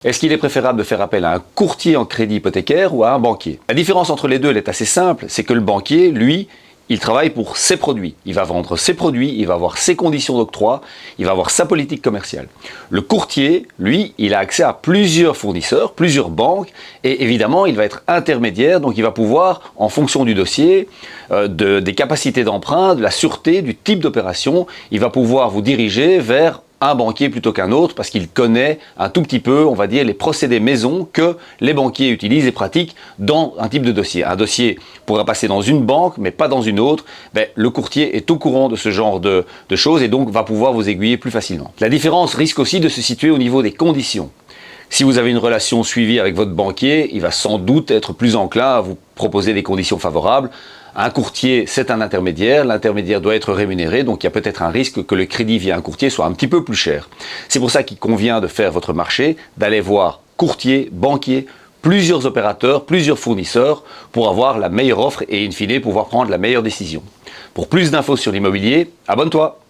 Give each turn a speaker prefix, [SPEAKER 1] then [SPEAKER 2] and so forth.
[SPEAKER 1] Est-ce qu'il est préférable de faire appel à un courtier en crédit hypothécaire ou à un banquier? La différence entre les deux, elle est assez simple, c'est que le banquier, lui, il travaille pour ses produits. Il va vendre ses produits, il va avoir ses conditions d'octroi, il va avoir sa politique commerciale. Le courtier, lui, il a accès à plusieurs fournisseurs, plusieurs banques, et évidemment, il va être intermédiaire, donc il va pouvoir, en fonction du dossier, des capacités d'emprunt, de la sûreté, du type d'opération, il va pouvoir vous diriger vers un banquier plutôt qu'un autre parce qu'il connaît un tout petit peu, on va dire, les procédés maison que les banquiers utilisent et pratiquent dans un type de dossier. Un dossier pourra passer dans une banque mais pas dans une autre. Le courtier est au courant de ce genre de choses et donc va pouvoir vous aiguiller plus facilement. La différence risque aussi de se situer au niveau des conditions. Si vous avez une relation suivie avec votre banquier, il va sans doute être plus enclin à vous proposer des conditions favorables. Un courtier, c'est un intermédiaire, l'intermédiaire doit être rémunéré, donc il y a peut-être un risque que le crédit via un courtier soit un petit peu plus cher. C'est pour ça qu'il convient de faire votre marché, d'aller voir courtier, banquier, plusieurs opérateurs, plusieurs fournisseurs pour avoir la meilleure offre et in fine pouvoir prendre la meilleure décision. Pour plus d'infos sur l'immobilier, abonne-toi!